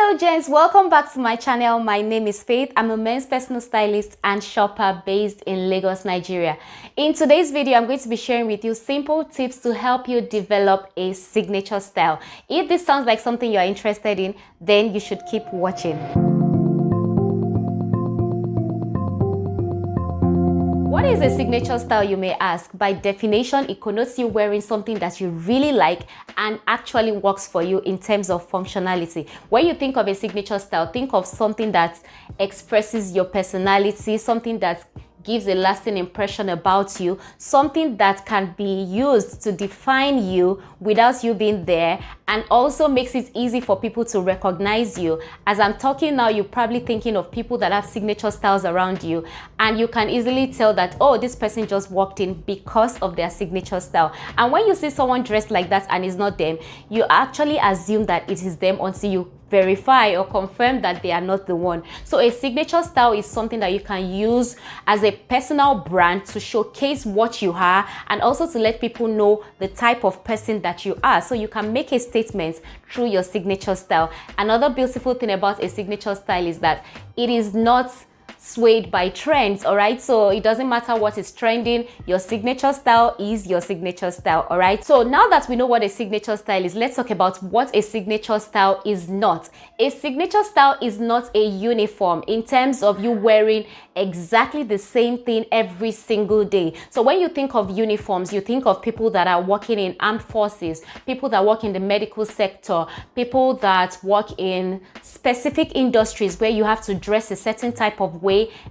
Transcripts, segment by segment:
Hello gents, welcome back to my channel. My name is Faith. I'm a men's personal stylist and shopper based in Lagos, Nigeria. In today's video, I'm going to be sharing with you simple tips to help you develop a signature style. If this sounds like something you're interested in, then you should keep watching. What is a signature style, you may ask? By definition, it connotes you wearing something that you really like and actually works for you in terms of functionality. When you think of a signature style, think of something that expresses your personality, something that gives a lasting impression about you, something that can be used to define you without you being there, and also makes it easy for people to recognize you. As I'm talking now, you're probably thinking of people that have signature styles around you, and you can easily tell that, oh, this person just walked in because of their signature style. And when you see someone dressed like that and it's not them, you actually assume that it is them until you verify or confirm that they are not the one. So a signature style is something that you can use as a personal brand to showcase what you are and also to let people know the type of person that you are. So you can make a statement through your signature style. Another beautiful thing about a signature style is that it is not swayed by trends, all right? So it doesn't matter what is trending, your signature style is your signature style, all right? So now that we know what a signature style is, let's talk about what a signature style is not. A signature style is not a uniform in terms of you wearing exactly the same thing every single day. So when you think of uniforms, you think of people that are working in armed forces, people that work in the medical sector, people that work in specific industries where you have to dress a certain type of way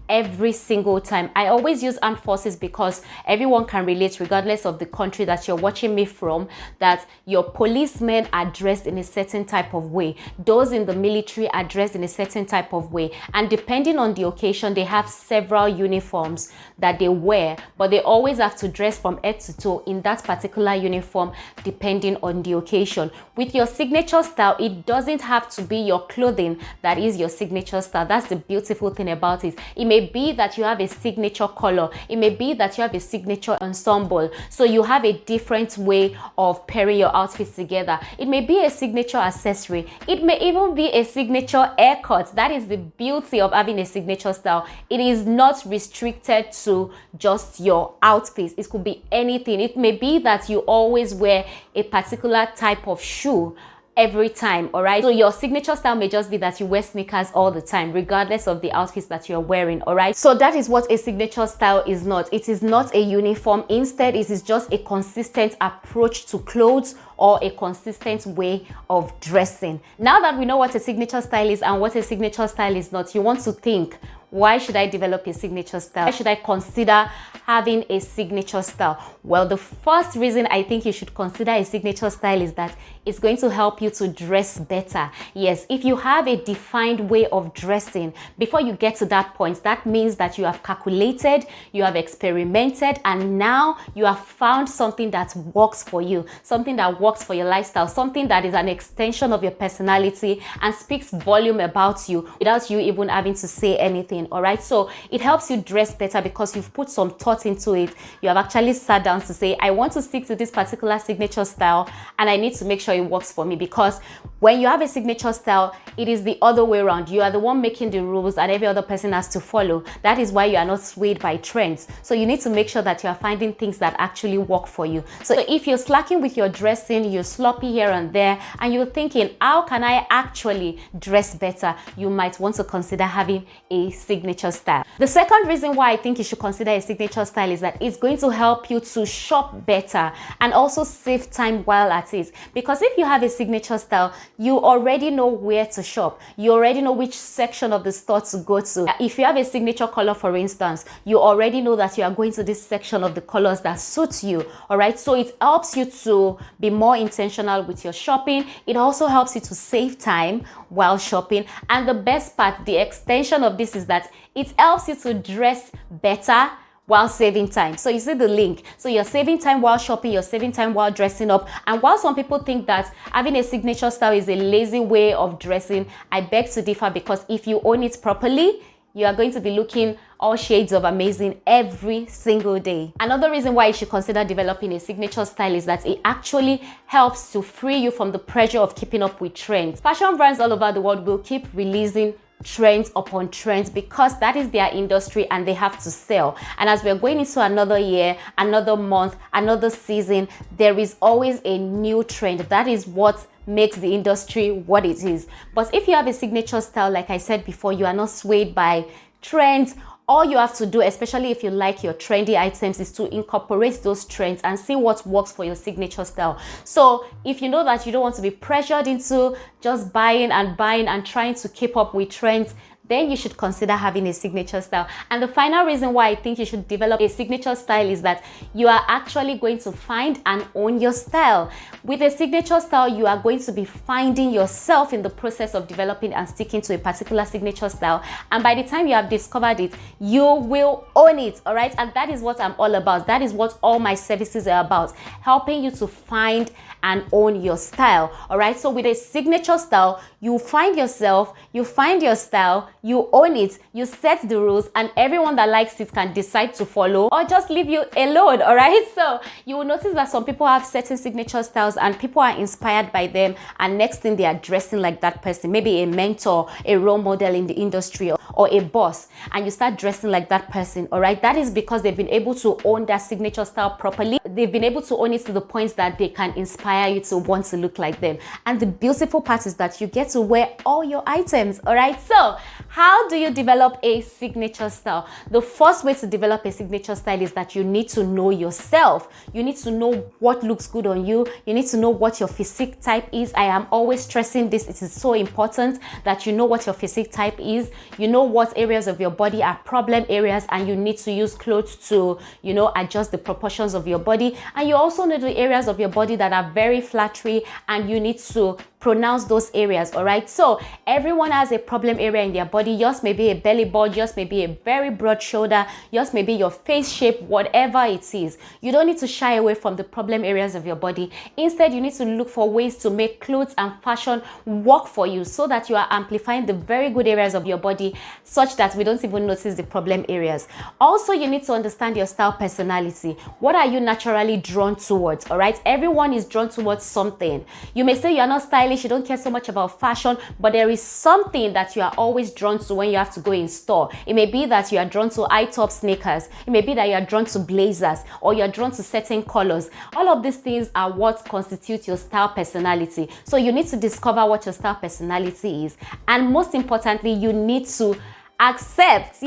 every single time. I always use armed forces because everyone can relate, regardless of the country that you're watching me from, that your policemen are dressed in a certain type of way. Those in the military are dressed in a certain type of way. And depending on the occasion, they have several uniforms that they wear, but they always have to dress from head to toe in that particular uniform depending on the occasion. With your signature style, it doesn't have to be your clothing that is your signature style. That's the beautiful thing about it. It may be that you have a signature color. It may be that you have a signature ensemble. So you have a different way of pairing your outfits together. It may be a signature accessory. It may even be a signature haircut. That is the beauty of having a signature style. It is not restricted to just your outfits. It could be anything. It may be that you always wear a particular type of shoe every time, all right? So your signature style may just be that you wear sneakers all the time, regardless of the outfits that you're wearing, all right? So that is what a signature style is not. It is not a uniform. Instead, it is just a consistent approach to clothes or a consistent way of dressing. Now that we know what a signature style is and what a signature style is not, you want to think, why should I develop a signature style? Why should I consider having a signature style? Well, the first reason I think you should consider a signature style is that it's going to help you to dress better. Yes, if you have a defined way of dressing, before you get to that point, that means that you have calculated, you have experimented, and now you have found something that works for you, something that works for your lifestyle, something that is an extension of your personality and speaks volume about you without you even having to say anything. All right, so it helps you dress better because you've put some thought into it. You have actually sat down to say, I want to stick to this particular signature style and I need to make sure it works for me. Because when you have a signature style, it is the other way around. You are the one making the rules and every other person has to follow. That is why you are not swayed by trends. So you need to make sure that you are finding things that actually work for you. So if you're slacking with your dressing, you're sloppy here and there, and you're thinking, how can I actually dress better? You might want to consider having a signature style. The second reason why I think you should consider a signature style is that it's going to help you to shop better and also save time while at it. Because if you have a signature style, you already know where to shop. You already know which section of the store to go to. If you have a signature color, for instance, you already know that you are going to this section of the colors that suits you. All right, so it helps you to be more intentional with your shopping. It also helps you to save time while shopping. And the best part, the extension of this, is that it helps you to dress better while saving time. So you see the link. So you're saving time while shopping, you're saving time while dressing up. And while some people think that having a signature style is a lazy way of dressing, I beg to differ, because if you own it properly, you are going to be looking all shades of amazing every single day. Another reason why you should consider developing a signature style is that it actually helps to free you from the pressure of keeping up with trends. Fashion brands all over the world will keep releasing trends upon trends because that is their industry and they have to sell. And as we're going into another year, another month, another season, there is always a new trend. That is what makes the industry what it is. But if you have a signature style, like I said before, you are not swayed by trends. All you have to do, especially if you like your trendy items, is to incorporate those trends and see what works for your signature style. So if you know that you don't want to be pressured into just buying and trying to keep up with trends, then you should consider having a signature style. And the final reason why I think you should develop a signature style is that you are actually going to find and own your style. With a signature style, you are going to be finding yourself in the process of developing and sticking to a particular signature style. And by the time you have discovered it, you will own it, all right? And that is what I'm all about. That is what all my services are about, helping you to find and own your style, all right? So with a signature style, you find yourself, you find your style, you own it, you set the rules, and everyone that likes it can decide to follow or just leave you alone, all right? So you will notice that some people have certain signature styles and people are inspired by them, and next thing they are dressing like that person, maybe a mentor, a role model in the industry, or a boss, and you start dressing like that person, all right? That is because they've been able to own that signature style properly. They've been able to own it to the point that they can inspire you to want to look like them. And the beautiful part is that you get to wear all your items, all right? So how do you develop a signature style? The first way to develop a signature style is that you need to know yourself. You need to know what looks good on you. You need to know what your physique type is. I am always stressing this. It is so important that you know what your physique type is. You know what areas of your body are problem areas, and you need to use clothes to, adjust the proportions of your body. And you also know the areas of your body that are very flattery, and you need to pronounce those areas, all right? So everyone has a problem area in their body. Yours may be a belly bulge, yours may be a very broad shoulder, yours may be your face shape, whatever it is. You don't need to shy away from the problem areas of your body. Instead, you need to look for ways to make clothes and fashion work for you so that you are amplifying the very good areas of your body such that we don't even notice the problem areas. Also, you need to understand your style personality. What are you naturally drawn towards, all right? Everyone is drawn towards something. You may say you are not stylish, you don't care so much about fashion, but there is something that you are always drawn to when you have to go in store. It may be that you are drawn to high-top sneakers. It may be that you are drawn to blazers, or you are drawn to certain colors. All of these things are what constitute your style personality. So you need to discover what your style personality is. And most importantly, you need to accept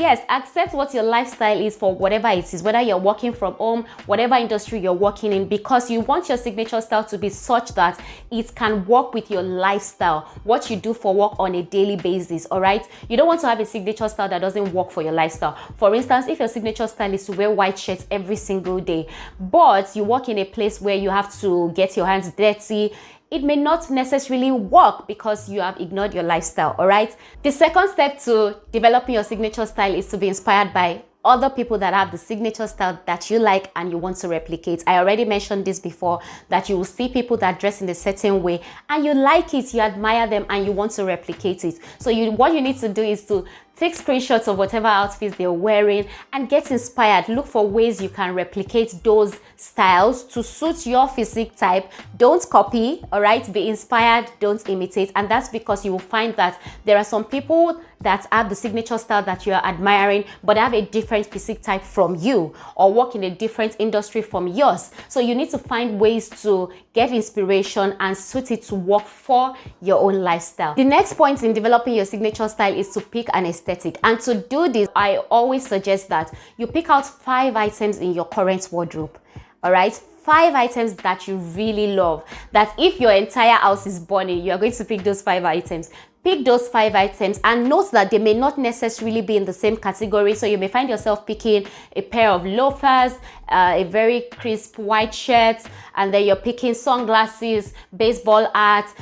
what your lifestyle is for whatever it is, whether you're working from home, whatever industry you're working in, because you want your signature style to be such that it can work with your lifestyle, what you do for work on a daily basis, all right? You don't want to have a signature style that doesn't work for your lifestyle. For instance, if your signature style is to wear white shirts every single day, but you work in a place where you have to get your hands dirty, it may not necessarily work because you have ignored your lifestyle, all right? The second step to developing your signature style is to be inspired by other people that have the signature style that you like and you want to replicate. I already mentioned this before, that you will see people that dress in a certain way and you like it, you admire them, and you want to replicate it. So what you need to do is to take screenshots of whatever outfits they're wearing and get inspired. Look for ways you can replicate those styles to suit your physique type. Don't copy, all right? Be inspired, don't imitate. And that's because you will find that there are some people that have the signature style that you are admiring, but have a different physique type from you, or work in a different industry from yours. So you need to find ways to get inspiration and suit it to work for your own lifestyle. The next point in developing your signature style is to pick an aesthetic. And to do this, I always suggest that you pick out 5 items in your current wardrobe, all right? 5 items that you really love, that if your entire house is burning, you are going to pick those 5 items. Pick those 5 items and note that they may not necessarily be in the same category. So you may find yourself picking a pair of loafers, a very crisp white shirt, and then you're picking sunglasses, baseball hat.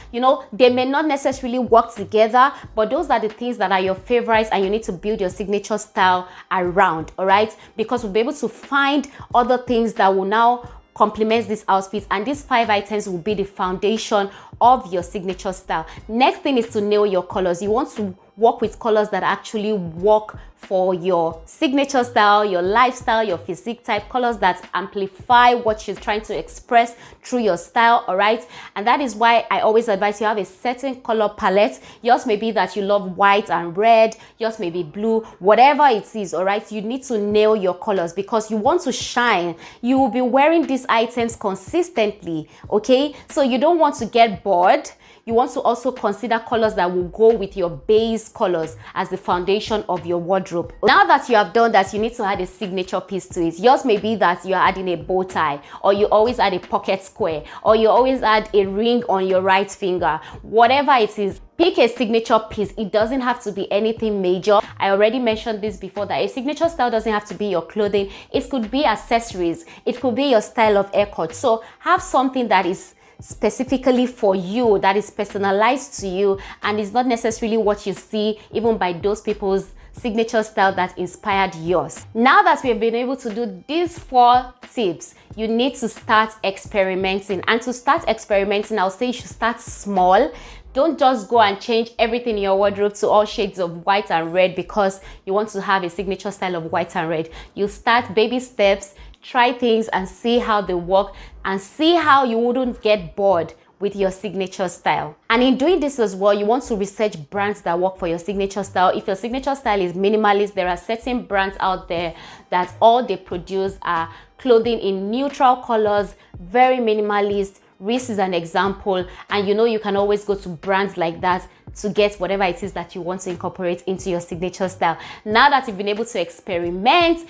They may not necessarily work together, but those are the things that are your favorites and you need to build your signature style around, all right? Because we'll be able to find other things that will now complements this outfit, and these 5 items will be the foundation of your signature style. Next thing is to nail your colors. You want to work with colors that actually work for your signature style, your lifestyle, your physique type, colors that amplify what you're trying to express through your style. All right, and that is why I always advise you have a certain color palette. Yours may be that you love white and red, yours may be blue, whatever it is. All right, you need to nail your colors because you want to shine. You will be wearing these items consistently, okay? So you don't want to get bored. You want to also consider colors that will go with your base colors as the foundation of your wardrobe. Now that you have done that, you need to add a signature piece to it. Yours may be that you're adding a bow tie, or you always add a pocket square, or you always add a ring on your right finger. Whatever it is, pick a signature piece. It doesn't have to be anything major. I already mentioned this before, that a signature style doesn't have to be your clothing. It could be accessories. It could be your style of haircut. So have something that is specifically for you, that is personalized to you, and is not necessarily what you see even by those people's signature style that inspired yours. Now that we have been able to do these 4 tips, you need to start experimenting. And to start experimenting, I'll say you should start small. Don't just go and change everything in your wardrobe to all shades of white and red because you want to have a signature style of white and red. You start baby steps, try things and see how they work, and see how you wouldn't get bored with your signature style. And in doing this as well, you want to research brands that work for your signature style. If your signature style is minimalist, there are certain brands out there that all they produce are clothing in neutral colors, very minimalist. Reiss is an example, and you know you can always go to brands like that to get whatever it is that you want to incorporate into your signature style. Now that you've been able to experiment,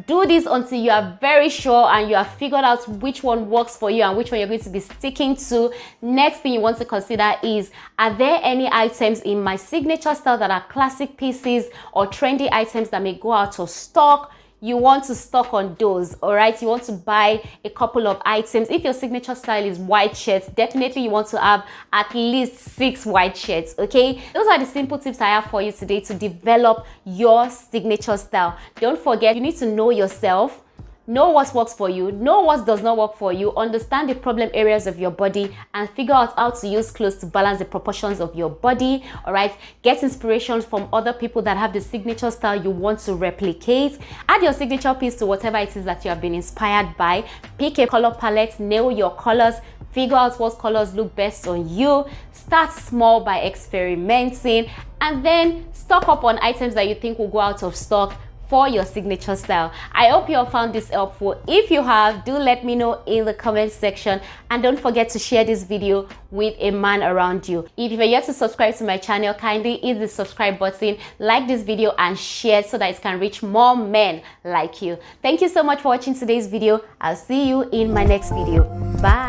do this until you are very sure and you have figured out which one works for you and which one you're going to be sticking to. Next thing you want to consider is, are there any items in my signature style that are classic pieces or trendy items that may go out of stock? You want to stock on those, all right? You want to buy a couple of items. If your signature style is white shirts, definitely you want to have at least 6 white shirts, okay? Those are the simple tips I have for you today to develop your signature style. Don't forget, you need to know yourself. Know what works for you, know what does not work for you, understand the problem areas of your body, and figure out how to use clothes to balance the proportions of your body, all right? Get inspiration from other people that have the signature style you want to replicate. Add your signature piece to whatever it is that you have been inspired by. Pick a color palette, nail your colors, figure out what colors look best on you. Start small by experimenting, and then stock up on items that you think will go out of stock for your signature style. I hope you all found this helpful. If you have, do let me know in the comment section, and don't forget to share this video with a man around you. If you're yet to subscribe to my channel, kindly hit the subscribe button, like this video and share so that it can reach more men like you. Thank you so much for watching today's video. I'll see you in my next video. Bye.